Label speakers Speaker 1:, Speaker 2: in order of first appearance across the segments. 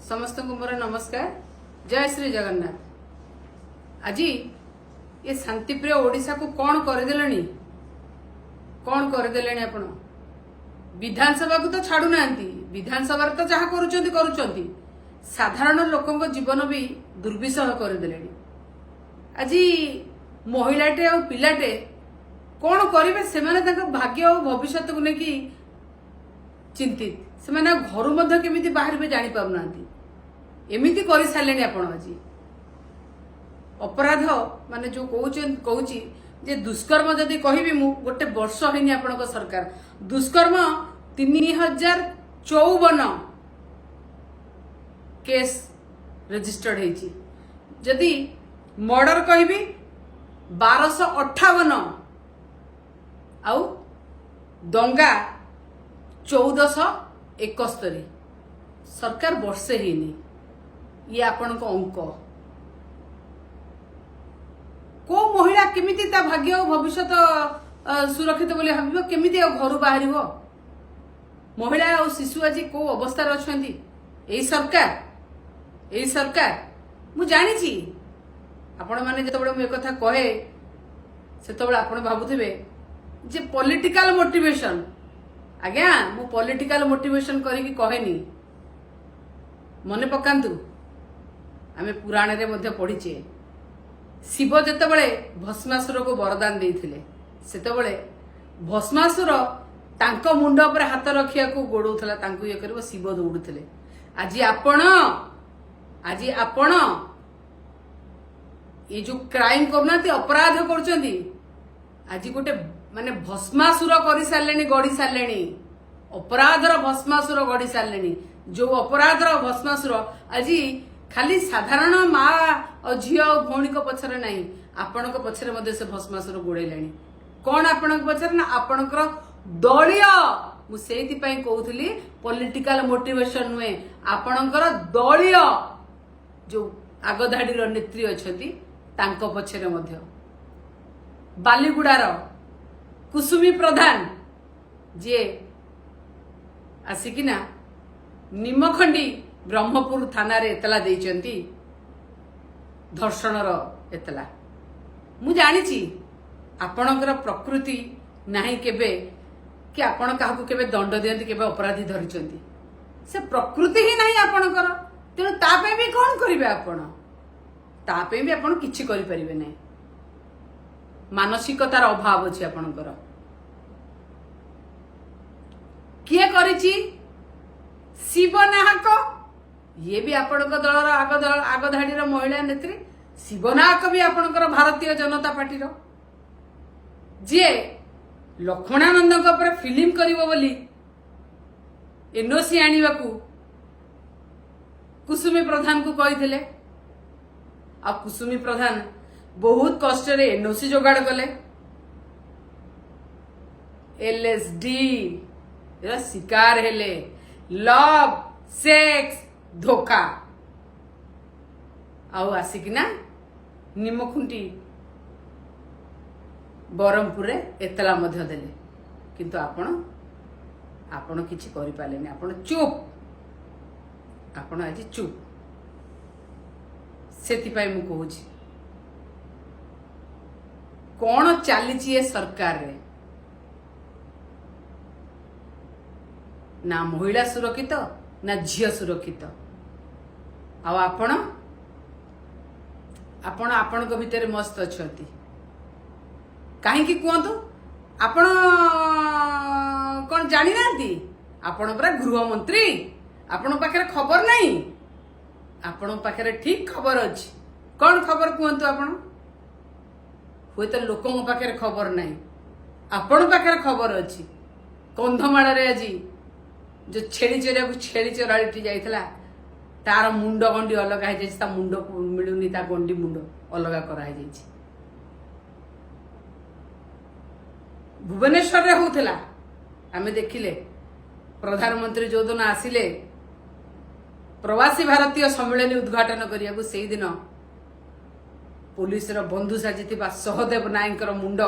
Speaker 1: समस्त को मोर नमस्कार। जय श्री जगन्नाथ। आज ये शांतिप्रिय ओडिशा को कौन करदेले कौन करदेले आपण विधानसभा को तो छाड़ू ना विधानसभा तो जहाँ करुँच साधारण लोकों जीवन भी दुर्विषह करदेले। आज महिलाटे और पिलाटे कौन करेंगे से भाग्य और भविष्य को लेकिन चिंतित से घर केमी बाहर जानी पारना एमती कर सारे आप आज अपराध माने जो कहूँ जे दुष्कर्म जदि कहि मु गोटे वर्ष है आपण सरकार दुष्कर्म 3054 केस रजिस्टर्ड है जदि मर्डर कहि 1258 आउ दंगा 1471 सरकार वर्षे ही ये आपण अंक को महिला केमिति ता भाग्य और भविष्य सुरक्षित बोली भाव केमिति घर बाहर महिला और शिशु आज को अवस्था अच्छा यही सरकार मु जानी आपण मैंने जो मुझे कथा कहे से आपण भावुवे जे पॉलिटिकल मोटिवेशन आज्ञा मु पॉलिटिकल मोटिवेशन करी कहेनी मने पकांतु आमे पुराण रे मध्य पढ़ीचे शिव जेतेबेले भस्मासुर को वरदान देइथिले सेतेबेले भस्मासुर तांको मुंड पर हाथ रखिया को गोडौथला तांको ये करबो शिव दौड़ुथिले। आज आपण ये जो क्राइम करनाती अपराध करचंदी आज गोटे माने भस्मासुर कर सारे गढ़ी सारे अपराधर भस्मासुर गढ़ी सारे जो अपराधर भस्मासुर आज खाली साधारण माँ और झील और भौणी को पछरे नहीं आपण पछरे से भस्मासुर गोड़े कौन आपण पछरे ना आपणकर दलीय मुझे कहूली पॉलिटिकल मोटिवेशन नुहे आपणकर दलीय जो आगधाड़ी नेत्री अच्छा पछरे बालीगुड़ार कुसुमी प्रधान जे आसिकिना निमखंडी ब्रह्मपुर थाना रे एतला देइचंती धर्षणर एतला मु जानिची आपणकर प्रकृति नाही केबे कि आपण काहकु केबे दंड दियंती केबे अपराधी धरिचंती से प्रकृति ही नाही आपणकर तेनु तापे भी कोन करिवे आपण तापे भी आपण किछि करि परिबे नै मानसिकतार अभाव अछि आपणकर किए करिछि शिवनाहक ये भी आपण दलर आगधाड़ी महिला नेत्री शिवनाहक भी आपणकर भारतीय जनता पार्टी जी लक्ष्मणानंद फिल्म करिवो बोली एनओसी आनिबा को कुसुमी प्रधान को कही आ कुसुमी प्रधान बहुत कष्ट रे एनओसी जोगाड़ कले एलएसडी शिकार हेले लव सेक्स धोखा आउ आसिकिना निमखुंटी बरमपुर एतला मध्य देले किंतु आपण किछि करि पालेनी आपण चुप आपण आज चुप सेति पाई मु कहूची कोन चलीची ए सरकार रे ना महिला सुरक्षित ना झील सुरक्षित आपण भितर मस्त अच्छा कहीं कहतु आपण कौन जानी ना आपण पूरा गृहमंत्री आपण पाखे खबर नहीं आपण पाखे ठीक खबर अच्छी कौन खबर कहतु आपण हुए तो लोकों पाखे खबर नहीं आपण पाखे खबर अच्छी कंधमाल आज जो छेड़ी चोरिया को छेड़ी चोराड़ी जाइला तार मुंड गंडी अलग है मुंड मिलूनी ता गंडी मुंड अलग कराई भुवनेश्वर रे होउथला आमे देखिले प्रधानमंत्री जो दिन आसिले प्रवासी भारतीय सम्मेलन उद्घाटन करिया को सेही दिन पुलिस रो बंधु साजिथिबा सहदेव नायकर मुंड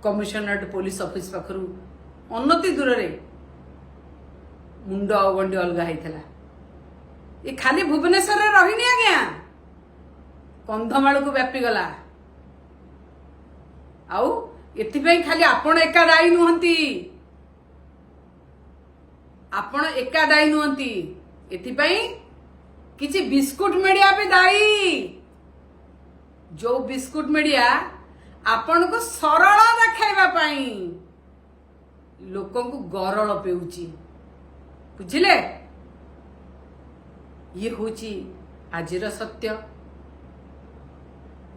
Speaker 1: कमिशनरेट पुलिस ऑफिस पाखरु अनति दूर रे मुंड गंडी अलग होता ये खाली भुवनेश्वर रे रहीनी आज्ञा कंधमाल को व्यापी गला आउ एथिपाई खाली आपण एका दायी नुहंती आपण एका दायी नुहंती एथिपाई किछि बिस्कुट मीडिया भी दायी जो बिस्कुट मीडिया आपण को सरल देखाइबा पाई लोकों को गरल पेउची बुझिले ये होची आजिर सत्य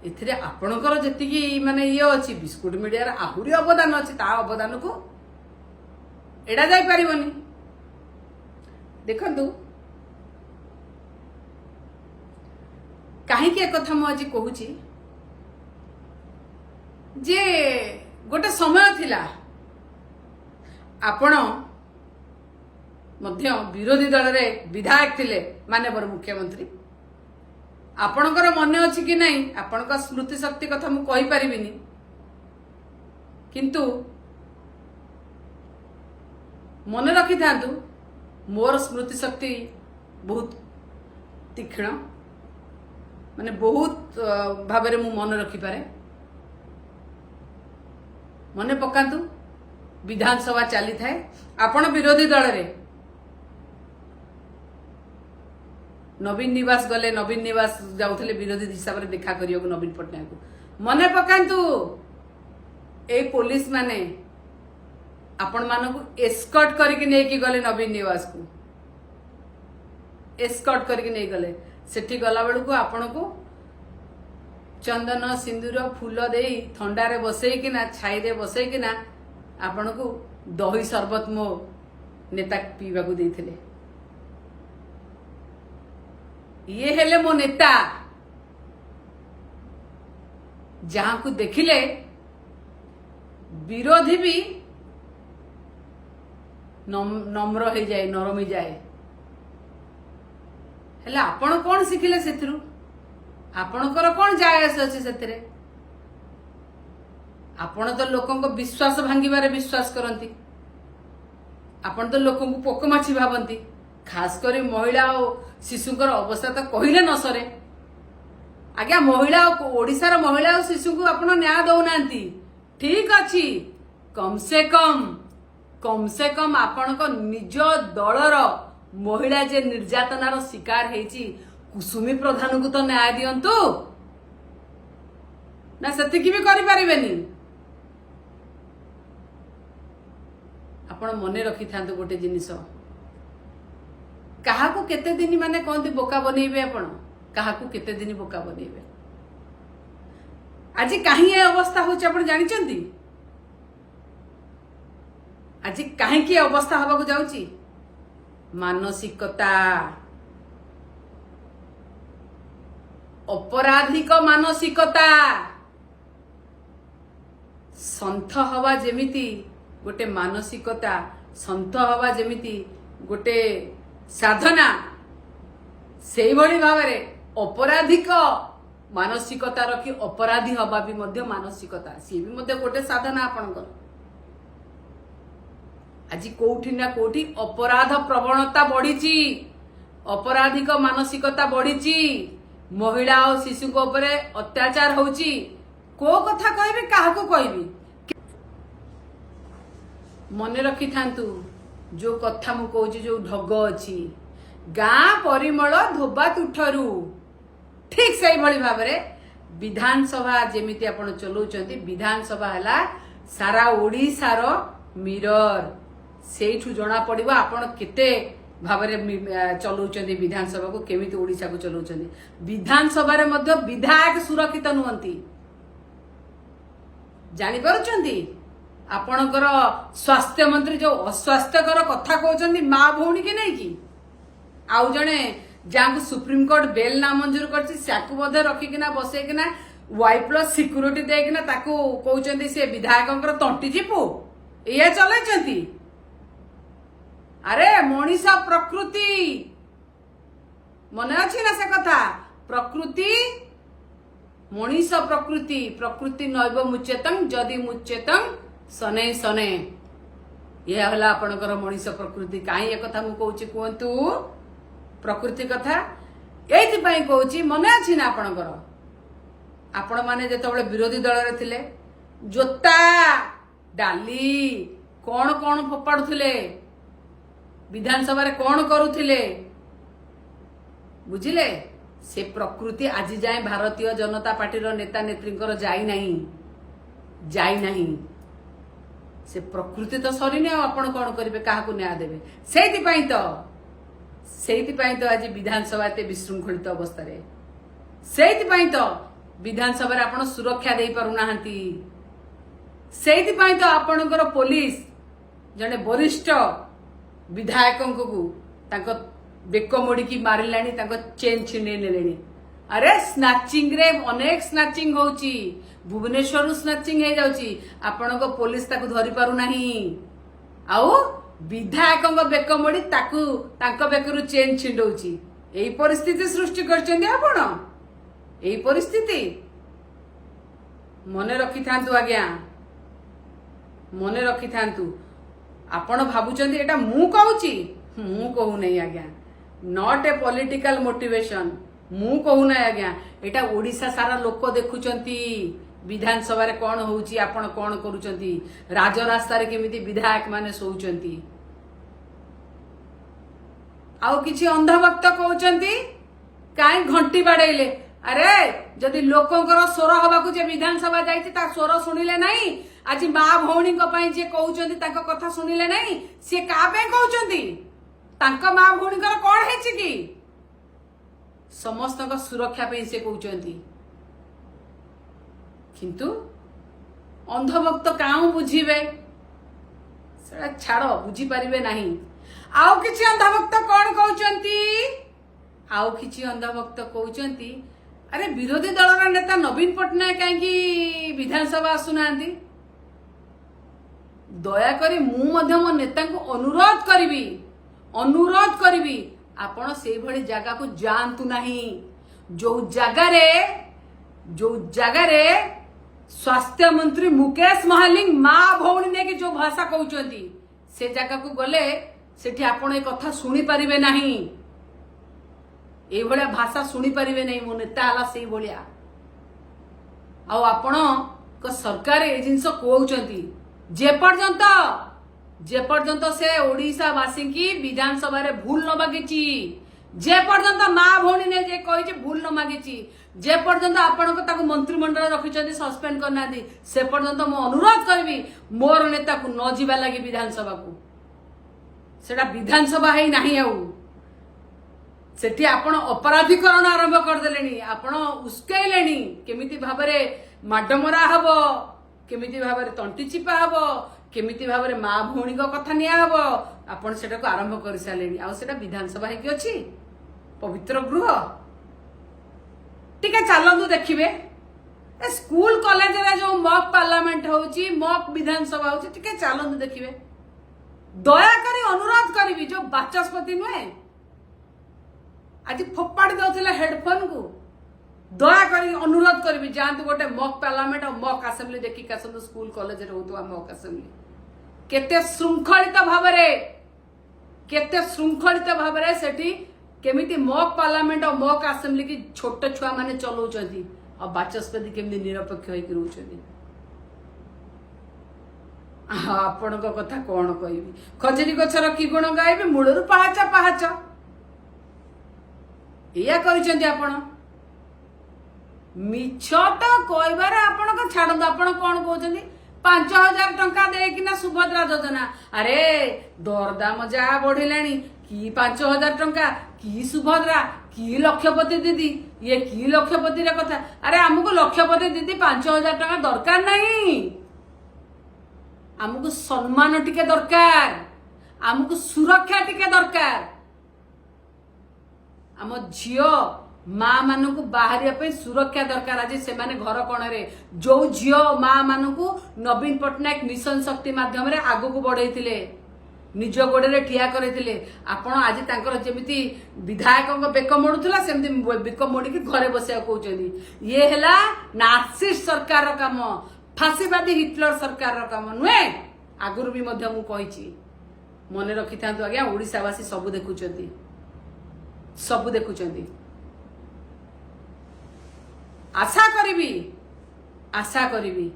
Speaker 1: एथिरे आपणकर जेतिकी माने ये अछि बिस्कुट मीडिया रे आहुरी अवदान अछि ता अवदान को एडा जाई परिबनी देखंतु काहे कि एक कथा मु आज कहूची जे गोटे समय थिला आपण मध्य विरोधी दल रे विधायक थिले माननीय मुख्यमंत्री आपणकर मन अछि कि नहीं आपणक स्मृति शक्ति कथा मु कहि परिबिनी किंतु मन रखि थांतु मोर स्मृति शक्ति बहुत तीक्ष्ण माने बहुत भाबरे मु मन रखि पारे मने पकांतु विधानसभा चली थाए आपण विरोधी दल रे नवीन निवास गले नवीन निवास जाउथले विरोधी हिसाब रे देखा करियो नवीन पटनायक को मने पकांतु ए पुलिस माने आपण मानकु एस्कॉर्ट करके नै कि गले नवीन निवास को एस्कॉर्ट करके नै गले सेठी गला बेलू को आपण को चंदन सिंदूर फूल दे थंडारे बसैकिना छाई रे बसैकिना आपण को दही शरबत मो नेता पीवा को देथिले ये हेले मो नेता जहां को देखिले विरोधी भी नम्र हो जाए नरमी जाए हेले आपण कौन शिखिले सेथिरु आपणकर कौन जायस अछि सेथिरे आपण तो लोकंको विश्वास भांगिबारे विश्वास करंती आपण तो लोकंको पोकमाछी भाबंती खास करी महिला और शिशुकर अवस्था तो कहले न सरे आज्ञा महिला ओडिशार महिला और शिशु को आपण न्याय दउनांती ठीक अछि कम से कम आपण को निज दलर महिला जे निर्यातनार शिकार हेची कुसुमी प्रधान को तो न्याय दियंतु ना सेतिकी भी करि परिबेनी आपण मने रखि थांतु गोटे जिनिस कहा को केते दिन माने कहते बोका बनइबे आपण कहा को केते दिन बोका बनइबे आज काहे ए अवस्था होची आपण जानि चंती आज काहे की अवस्था हबा को जाउची मानसिकता अपराधिक मानसिकता संथ हवा जेमिति गोटे मानसिकता संथ हवा जेमिति गोटे साधना से भली भावरे अपराधिक मानसिकता रखी अपराधी हवा भी मध्य मानसिकता सी भी मध्य गोटे साधना आपणकर आज कोठी ना कोठी अपराध प्रवणता बढ़ी अपराधिक मानसिकता बढ़ी महिला और शिशु को ऊपर अत्याचार होची को कथा कहबे काहा को कहबी मने रखि थांतु जो कथा मु कहूची जो ढग अछि गाँ परिमल धोबा तुठरू ठीक से भली भाबरे विधानसभा जेमिति आपण चलौचंती विधानसभा हला सारा ओडिसार मिरर सेठू जना पड़िबा आपण केते भाबरे चलौचंती विधानसभा को केमिति ओडिसा को चलौचंती विधानसभा रे मध्य विधायक सुरक्षित नुहंती जानि पारुचंती आपणकर स्वास्थ्य मंत्री जो अस्वास्थ्यकर कथा कहउचंती मां भौणी के नै की आउ जणे जांको सुप्रीम कोर्ट बेल ना मंजूर करछि साकु मध्ये रखिकिना बसेकिना वाई प्लस सिक्यूरिटी देकिना ताको कहउचंती से विधायकंकर तंटी जीपु एया चलैचंती अरे मनीषा प्रकृति मन अछि ना से कथा प्रकृति मनीष प्रकृति प्रकृति नैव मुच्यतम जदि मुच्यतम सने सने यह हला आपणकर मनीष प्रकृति काई एक कथा मु कहूची कहंतु प्रकृति कथा एइथिपाई कहूची मने अछि ना आपणकर आपण माने जेतबेले विरोधी दल रे थिले जोता डाली कौन कौन फोपाड़ुथिले विधानसभा रे कौन करुथिले बुझिले से प्रकृति आज जाए भारतीय जनता पार्टी रो नेता नेत्रींकर जाई नहीं से प्रकृति तो सरीने आपण कौन करेंगे क्या न्याय देवे से आज विधानसभा एत विशृंखलित अवस्था से विधानसभा रे आपण सुरक्षा दे पारुना तो आपणकर पुलिस जने वरिष्ठ विधायक को बेक मोड़ी मारिलानी चेन छिने नेलेनी अरे स्नाचिंग रे अनेक स्नाचिंग होची भुवनेश्वर स्नाचिंग हो जाउची आपणक पुलिस ताकू धरि पारु नाही आउ विधायक बेक मोड़ी ताकू तांको बेकरु चेन छिंडौची एई परिस्थिति सृष्टि करचंदी आपण एई परिस्थिति मने रखि थांतु आज्ञा मने रखि थांतु आपण भाबुचंदी एटा मु कहूची मु कहू नै आज्ञा नॉट ए पॉलिटिकल मोटिवेशन मु कहू नै आज्ञा एटा ओडिसा सारा लोक देखुचंती विधानसभा रे कोन होउची आपण कोन करूचंती राजरास्ता रे केमिति विधायक माने सोउचंती आउ किछि अंधभक्त कहउचंती काई घंटी बाडेले अरे जदि लोकंकर स्वर हबाकू जे विधानसभा जाईती ता स्वर सुनिले नाही आज मां भौणी को पई जे कहउचंती ताको कथा सुनिले नाही से का पे कहउचंती तांका मां भौणीकर कोन हेछि की समस्त सुरक्षा पे से कहउचंती किंतु अंधभक्त काऊ बुझीबे सेडा छाड़ो बुझी परिबे नाही आउ किछि अंधभक्त कोन कहउचंती आउ किछि अंधभक्त कहउचंती अरे विरोधी दल नेता नवीन पटनायक कहीं विधानसभा आसुनांती दया करी मु मध्य मो नेता को अनुरोध करी आपण से भली जगह को जानतु नहीं जो जगह रे स्वास्थ्य मंत्री मुकेश महालिंग मां भौणी ने की जो भाषा कहउचंती से जगह को गले सेठी आपण ए कथा सुनी परिबे नहीं ए भलिया भाषा सुनी परिबे नहीं मो नेता हला सेई भलिया आ आपण को सरकार ए जिंस कहउचंती जे पर्यंत से ओडिसा वासी की विधानसभा रे भूल न मागिची जे पर्यंत मां भौणी ने जे कहिची भूल न मागिची जे पर्यंत आपण को ताको मंत्रिमंडल रखिचंती सस्पेंड करना दी से पर्यंत मो अनुरोध करबी मोर नेता को न जीवा लागि विधानसभा को सेटा विधानसभा है नाही आउ सेठी आपण अपराधीकरण आरंभ कर देलेनी आपण उस्कैलेनी केमिति भाबरे माडमरा हबो केमिति भाबरे तंटी चिपा हबो केमिति भाबरे मां भौणी को कथा निया हबो आपण सेटा को आरंभ कर सालेनी आ सेटा विधानसभा है कि अछि पवित्र गृह टिके चलंतु देखिबे ए स्कूल कॉलेज रे जो मॉक पार्लियामेंट होउची मॉक विधानसभा होउची टिके चलंतु देखिबे दया करी अनुरोध करी जो बाचस्पति नुहे आज फोपाड़ी दौले हेडफोन को दया करी अनुरोध करी जातु गोटे मॉक पार्लियामेंट और मॉक असेंबली देखिक आसतु स्कूल कॉलेज रे होतुवा मॉक असेंबली केते श्रृंखलित भाबरे सेठी केमिति मॉक पार्लियामेंट और मॉक असेंबली की छोट छुआ माने चलाउचंती और बाचस्पति केमिति निरपेक्ष होई कि रहउचंती आपण कथा कौन कहि खजरी गछर कि गुण गाइबे मूलरू पहाच या करिसेंती आपण मिछट कहबार आपण को छाडंद आपण कोन कहउचंती 5000 टंका देकिना सुभद्रा योजना अरे दरदाम जा बढ़िलानी कि 5000 टंका कि सुभद्रा कि लक्षपति दीदी ये कि लक्षपति रे कथा अरे हमको लक्षपति दीदी 5000 टंका दरकार नहीं आमको सम्मान टिके दरकार आमको सुरक्षा टिके दरकार आम झियो माँ मानू बाहर सुरक्षा दरकार आज से माने घर कोण जो झियो माँ मानू नवीन पट्टनायक मिशन शक्ति माध्यम रे आगु को बढ़ाई निज गोड़े ठिया करते आपण आज जमी विधायक बेक मोड़ूला सेमती बेक मोड़ी घरे बस कहते ये है नार्सिस्ट सरकार काम फांसीवादी हिटलर सरकार काम नुहे आगुरी भी मुझे मन रखि था आज्ञा ओडिशावासी सब देखुं सबु देखुचंदी आशा करी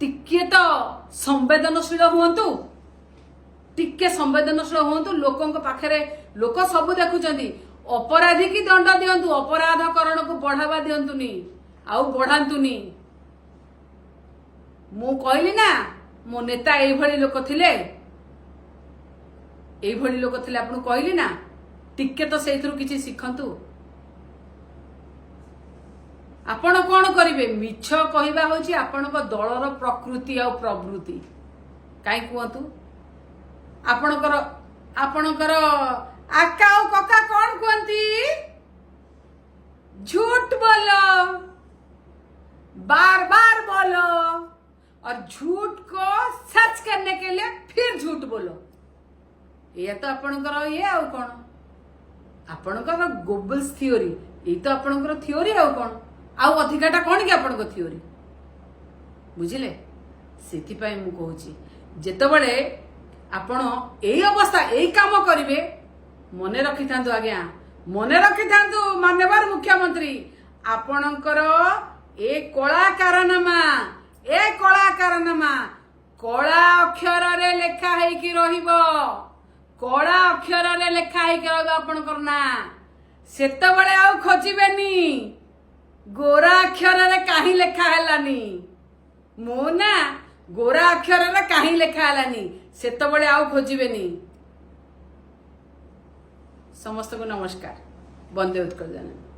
Speaker 1: टिके तो संवेदनशील हुंतु टिके संवेदनशील हुंतु लोकों पाखरे लोक सबु देखुचंदी अपराधी की दंड दियंतु अपराधकरण को बढ़ावा दियंतुनी आउ बढ़ांतुनी मु कहली ना मो नेता एई भली लोक थिले आपन कहली ना टिके तो सेइथरु किछि सिखंतु आपण कौन करिवे मिछ कहवा होची आपणक दलर प्रकृति आ प्रवृत्ति काई कहतु आपणकर आका और कका कौन कहती झूठ बोलो बार बार बोलो और झूठ को सच करने के लिए फिर झूठ बोलो ये तो आपणकर ये आउ कौन आपणकर गोबल्स थियोरी ये तो आपणकर थियोरी आउ कौन आउ अधिकाटा कौन कि आपणकर थियोरी बुझिले सेथिपाई मु कहूची जेतबेले आपण एई अवस्था एई काम करिवे मने रखि थांतु आज्ञा मने रखि थांतु माननीय मुख्यमंत्री आपणकर ए कला कारनामा कला अक्षर रे लेखा है कि रहिबो कला अक्षर रे लेखा है कि रहिबो आपणकर ना सेतबेले आउ खोजिबेनी गोरा अक्षर रे काहे लेखा हेलानी मो ना गोरा अक्षर रे काहे लेखा हेलानी सेतबेले आउ खोजिबेनी समस्त को नमस्कार वंदे उत्कल जननी।